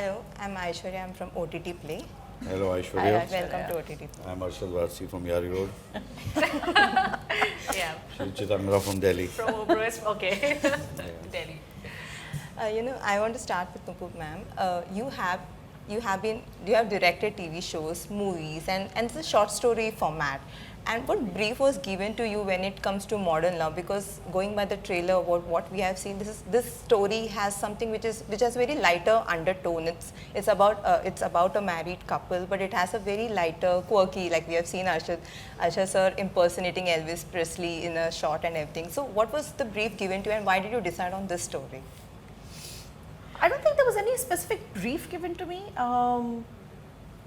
Hello, I'm Aishwarya. I'm from OTTplay. Hello Aishwarya. Welcome to OTTplay. I'm Arshad Warsi from Yari Road. Yeah. Chitrangda from Delhi. From Oberoi, okay. Delhi. I want to start with Nupur ma'am. You have directed TV shows, movies, and it's a short story format. And what brief was given to you when it comes to modern love? Because going by the trailer, what we have seen, this story has something which has very lighter undertone. It's about a married couple, but it has a very lighter, quirky, like we have seen Arshad sir impersonating Elvis Presley in a shot and everything. So what was the brief given to you, and why did you decide on this story? I don't think there was any specific brief given to me.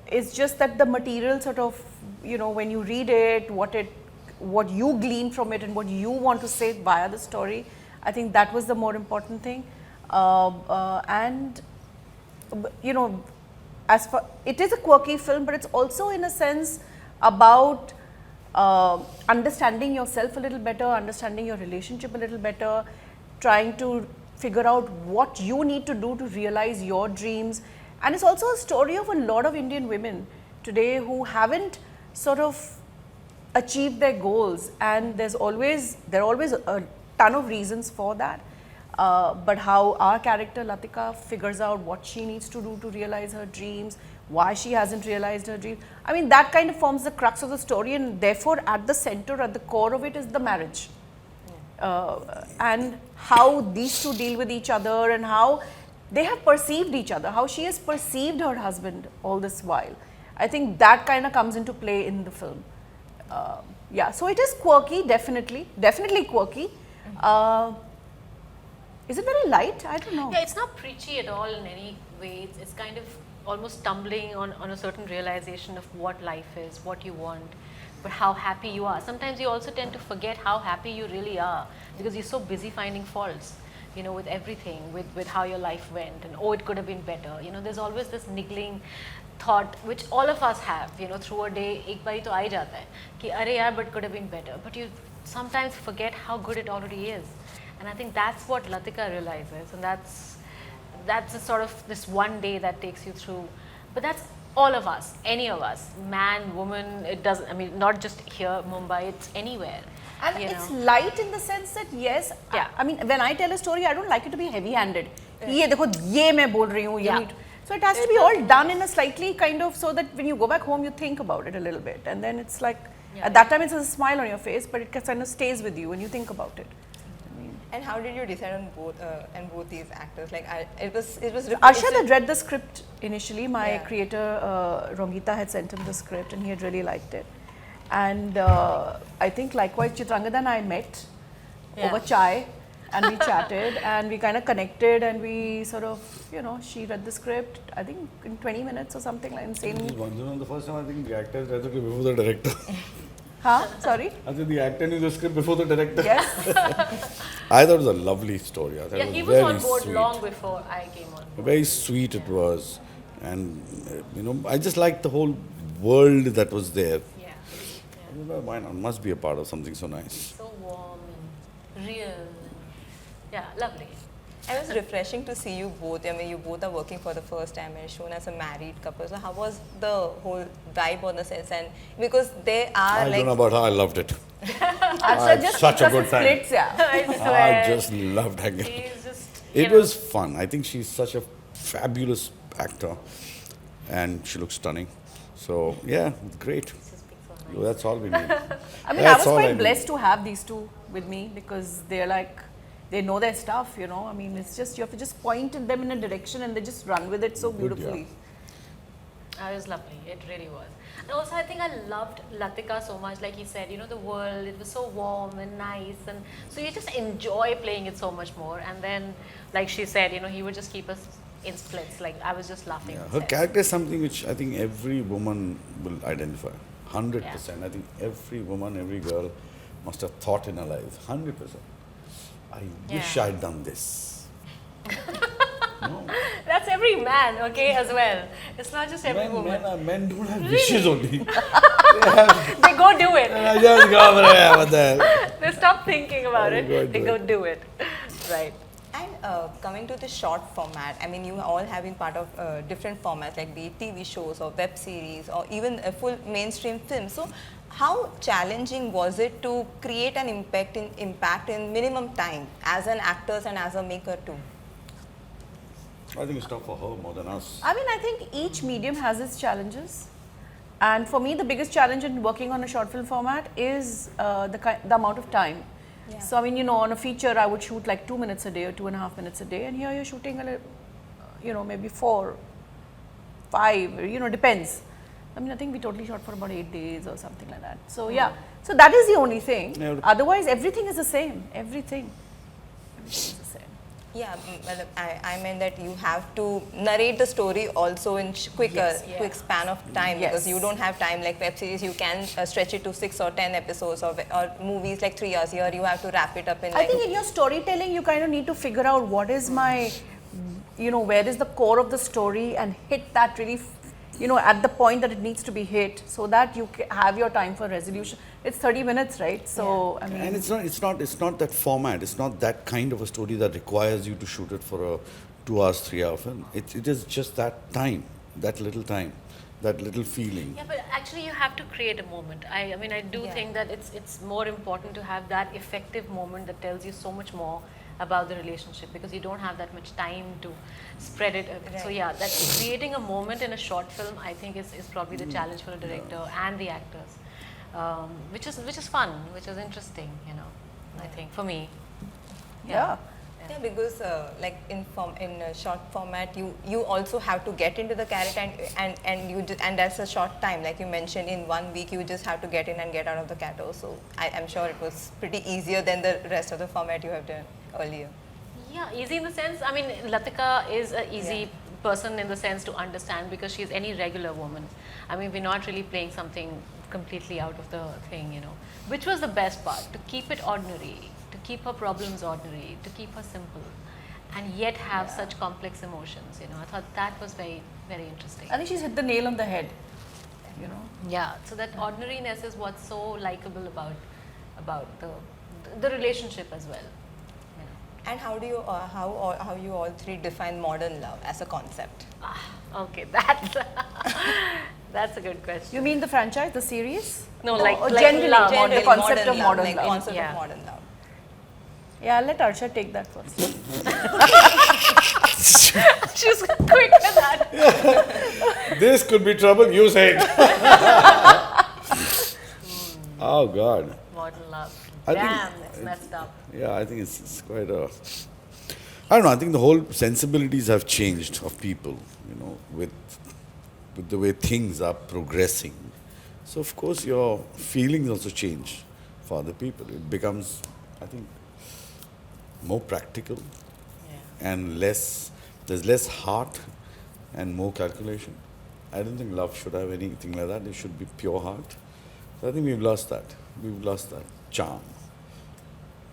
It's just that the material sort of, when you read it, what you glean from it and what you want to say via the story, I think that was the more important thing. It is a quirky film, but it's also in a sense about understanding yourself a little better, understanding your relationship a little better, trying to figure out what you need to do to realize your dreams. And it's also a story of a lot of Indian women today who haven't sort of achieved their goals, and there are always a ton of reasons for that. But how our character Latika figures out what she needs to do to realize her dreams, why she hasn't realized her dreams. I mean, that kind of forms the crux of the story, and therefore at the center, at the core of it is the marriage. And how these two deal with each other and how they have perceived each other, how she has perceived her husband all this while. I think that kind of comes into play in the film. So it is quirky, definitely quirky. Is it very light? I don't know. Yeah, it's not preachy at all in any way. It's kind of almost stumbling on a certain realization of what life is, what you want, but how happy you are. Sometimes you also tend to forget how happy you really are because you're so busy finding faults, with everything, with how your life went, and it could have been better. There's always this niggling thought which all of us have, through a day. एक बारी तो आ ही जाता है कि अरे यार, but could have been better. But you sometimes forget how good it already is, and I think that's what Latika realizes, and that's a sort of this one day that takes you through. But that's all of us, any of us, man, woman. It doesn't. I mean, not just here, Mumbai. It's anywhere. And it's light in the sense that yes, I mean, when I tell a story, I don't like it to be heavy-handed. ये देखो, ये मैं बोल रही हूँ. So it has to be all done in a slightly kind of, so that when you go back home, you think about it a little bit, and then it's like at that time it's a smile on your face, but it kind of stays with you when you think about it. And how did you decide on both these actors? Like it was. Arshad had read the script initially. My creator Rongita had sent him the script, and he had really liked it. And I think likewise Chitrangda and I met over chai, and we chatted and we kind of connected, and we sort of, she read the script, I think in 20 minutes or something like insane. The first time I think the actor read the script before the director. Sorry? I think the actor knew the script before the director. Yes. I thought it was a lovely story. I thought Yeah, it was he was very on board sweet. long before I came on board. Very sweet it was, and I just liked the whole world that was there. Why not? Must be a part of something so nice. So warm and real. Yeah, lovely. It was refreshing to see you both. I mean, you both are working for the first time and shown as a married couple. So how was the whole vibe on the sets? And because they are I don't know about how I loved it. Arshad just such a because good it time. splits, I swear. I just loved hanging. He's just, It was fun. I think she's such a fabulous actor, and she looks stunning. So yeah, great. That's all we need. I mean, I was quite blessed to have these two with me because they're like, they know their stuff, I mean, it's just, you have to just point at them in a direction and they just run with it so beautifully. It was lovely. It really was. And also, I think I loved Latika so much. Like he said, the world, it was so warm and nice. And so you just enjoy playing it so much more. And then, like she said, he would just keep us in splits. Like, I was just laughing. Her character is something which I think every woman will identify. 100%. I think every woman, every girl must have thought in her life. 100%. I wish I'd done this. No. That's every man, okay, as well. It's not just every woman. Men don't have wishes only. They go do it. Just go over there. They stop thinking about it. They go do it. Right. And coming to the short format, I mean, you all have been part of different formats, like be it TV shows or web series or even a full mainstream film. So, how challenging was it to create an impact in minimum time as an actor and as a maker too? I think it's tough for her more than us. I mean, I think each medium has its challenges. And for me, the biggest challenge in working on a short film format is the amount of time. Yeah. So, I mean, you know, on a feature, I would shoot like 2 minutes a day or 2.5 minutes a day. And here you're shooting, maybe 4, 5, depends. I mean, I think we totally shot for about 8 days or something like that. So, yeah. So, that is the only thing. Yeah. Otherwise, everything is the same. Everything is the same. Yeah, well, I meant that you have to narrate the story also in quick span of time, because you don't have time like web series. You can stretch it to 6 or 10 episodes, or movies like 3 hours. Here you have to wrap it up in. I think in your storytelling, you kind of need to figure out what is my, where is the core of the story, and hit that really, at the point that it needs to be hit, so that you have your time for resolution. It's 30 minutes, right? So, I mean, And it's not that format. It's not that kind of a story that requires you to shoot it for a 2 hours, 3 hour film. It is just that time, that little time, that little feeling. Yeah, but actually you have to create a moment. I mean, I do think that it's more important to have that effective moment that tells you so much more about the relationship, because you don't have that much time to spread it. So yeah, that creating a moment in a short film, I think is probably the challenge for a director and the actors, which is fun, which is interesting, I think, for me. yeah. Yeah, because like in a short format, you also have to get into the character, and that's a short time. Like you mentioned, in 1 week you just have to get in and get out of the character. So I'm sure it was pretty easier than the rest of the format you have done earlier. Yeah, easy in the sense, I mean, Latika is an easy person in the sense to understand, because she's any regular woman. I mean, we're not really playing something completely out of the thing, which was the best part, to keep it ordinary, to keep her problems ordinary, to keep her simple, and yet have such complex emotions, I thought that was very, very interesting. I think she's hit the nail on the head, Yeah, so that ordinariness is what's so likable about the relationship as well. And how do you how you all three define modern love as a concept? Okay, that's a good question. You mean the franchise, the series? No, Or like generally, love. the concept of modern like love. concept Yeah. of modern love. Yeah, I'll let Arsha take that first. She's quick with that. This could be trouble, you say it. Oh God. Modern love. I think Damn, it's messed up. Yeah, I think it's quite a. I don't know. I think the whole sensibilities have changed of people, with the way things are progressing. So of course your feelings also change for other people. It becomes, I think, more practical and there's less heart and more calculation. I don't think love should have anything like that. It should be pure heart. So I think we've lost that. We've lost that charm.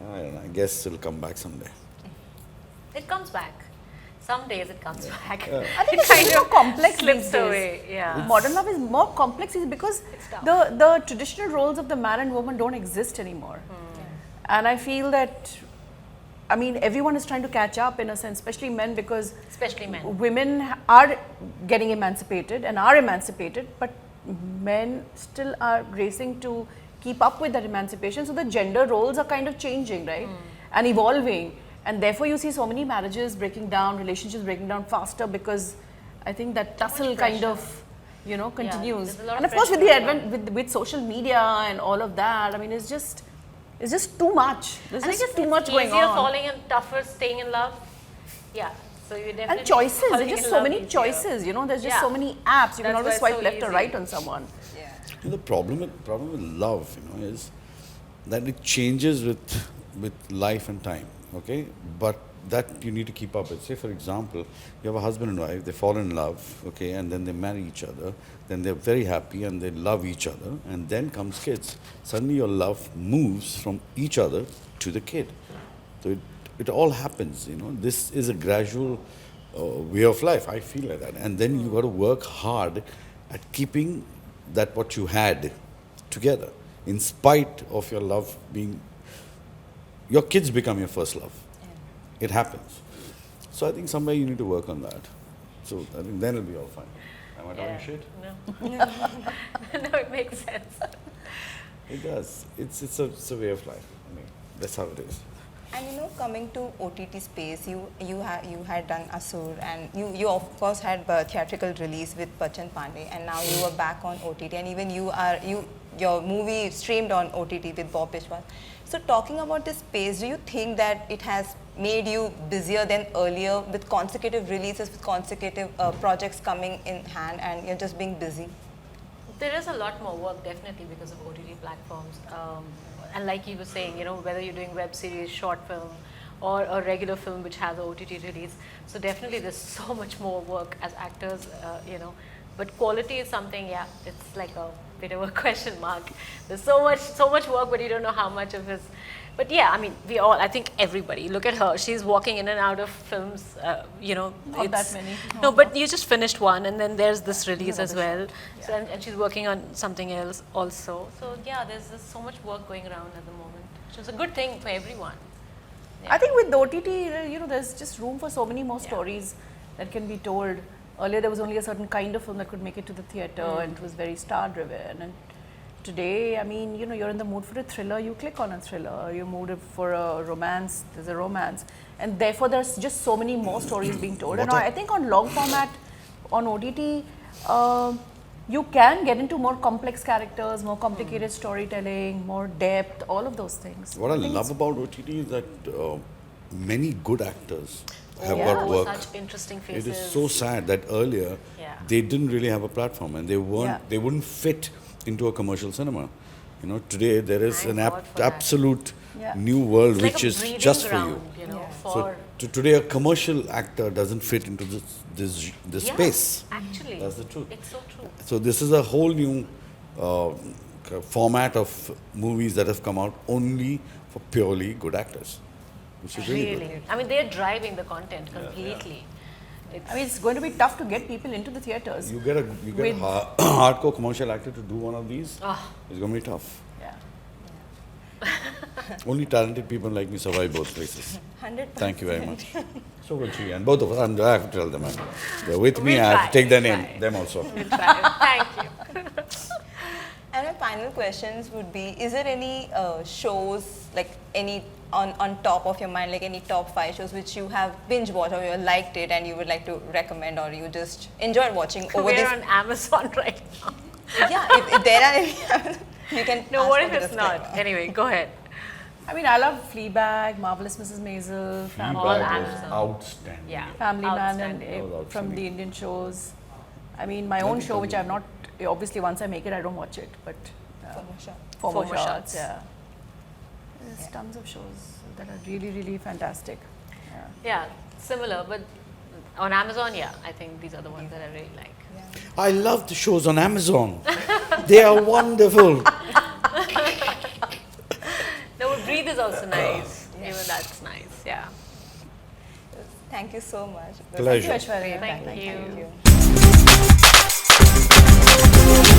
I don't know. I guess it'll come back someday. It comes back. Some days it comes back. I think it's kind more complex slips these days. away. Yeah. Modern love is more complex because tough. the traditional roles of the man and woman don't exist anymore. And I feel that, I mean, everyone is trying to catch up in a sense, especially men, because Especially men. women are getting emancipated and are emancipated, but men still are racing to keep up with that emancipation. So the gender roles are kind of changing, right? And evolving. And therefore you see so many marriages breaking down, relationships breaking down faster, because I think that tussle kind of, continues. there's a lot And of of course with the pressure advent, with social media and all of that, I mean, it's just too much. There's I think just it's too much going easier on. falling and tougher staying in love. Yeah. So you definitely And choices, falling there's just in so love many easier. choices, there's just Yeah. so many apps. You can That's always why swipe it's so left or easy. right on someone. Yeah. The problem with love, is that it changes with life and time. Okay, but that you need to keep up with. Say, for example, you have a husband and wife, they fall in love, okay, and then they marry each other, then they're very happy and they love each other, and then comes kids. Suddenly your love moves from each other to the kid. So it all happens, This is a gradual way of life. I feel like that. And then you got to work hard at keeping that what you had together, in spite of your love being, your kids become your first love. It happens. So I think somewhere you need to work on that. So I think then it'll be all fine. Am I talking shit? No. No, it makes sense. It does. It's a way of life. I mean, that's how it is. And you know, coming to OTT space, you had done Asur, and you of course had theatrical release with Bachchan Pandey, and now you are back on OTT, and even your movie streamed on OTT with Bob Bishwas. So talking about this space, do you think that it has made you busier than earlier with consecutive releases, with consecutive projects coming in hand, and you're just being busy? There is a lot more work definitely because of OTT platforms. And like you were saying, you know, whether you're doing web series, short film, or a regular film which has a OTT release. So definitely there's so much more work as actors, you know. But quality is something, yeah, it's like a bit of a question mark. There's so much work, but you don't know how much of it. But yeah, I mean, I think everybody, look at her, she's walking in and out of films, you know. Not that many. No, but you just finished one, and then there's this release as well. So, and she's working on something else also. So yeah, there's so much work going around at the moment, which is a good thing for everyone. I think with OTT, you know, there's just room for so many more stories that can be told. Earlier, there was only a certain kind of film that could make it to the theatre, and it was very star-driven. And today, I mean, you know, you're in the mood for a thriller, you click on a thriller. You're mood for a romance, there's a romance. And therefore, there's just so many more stories being told. And I think on long format, on OTT, you can get into more complex characters, more complicated storytelling, more depth, all of those things. What I love about OTT is that many good actors have got work. Such interesting faces. It is so sad that earlier they didn't really have a platform, and they wouldn't fit into a commercial cinema. You know, today there is an absolute new world it's which like is just for you. You know, So today a commercial actor doesn't fit into this space. Actually, that's the truth. It's so true. So this is a whole new format of movies that have come out only for purely good actors, which is really good. I mean, they're driving the content completely. I mean, it's going to be tough to get people into the theatres. You get a hardcore commercial actor to do one of these. It's going to be tough. Yeah. Only talented people like me survive both places. 100%. Thank you very much. So will she, and both of us. I have to tell them. They're with me. We'll I have to take their try. name. Them also. We'll try. Thank you. And my final questions would be, is there any shows, like any on top of your mind, like any top 5 shows which you have binge watched or you liked it and you would like to recommend, or you just enjoyed watching over We're this? on Amazon right now. Yeah, if there are any, you can. No, ask what for if the it's not? disclaimer. Anyway, go ahead. I mean, I love Fleabag, Marvelous Mrs. Maisel, All Fleabag was Amazon. outstanding. Yeah. Family Man, Outstanding. and Outstanding. from the Indian shows. I mean, my own show, which I've not, obviously once I make it, I don't watch it, but For more Four shots. More Shots, yeah. There's tons of shows that are really, really fantastic. Yeah, similar, but on Amazon, yeah, I think these are the ones that I really like. I love the shows on Amazon. They are wonderful. No, but Breathe is also nice. Even that's nice, yeah. Thank you so much. Pleasure. Thank you, Aishwarya. Thank you. Thank you.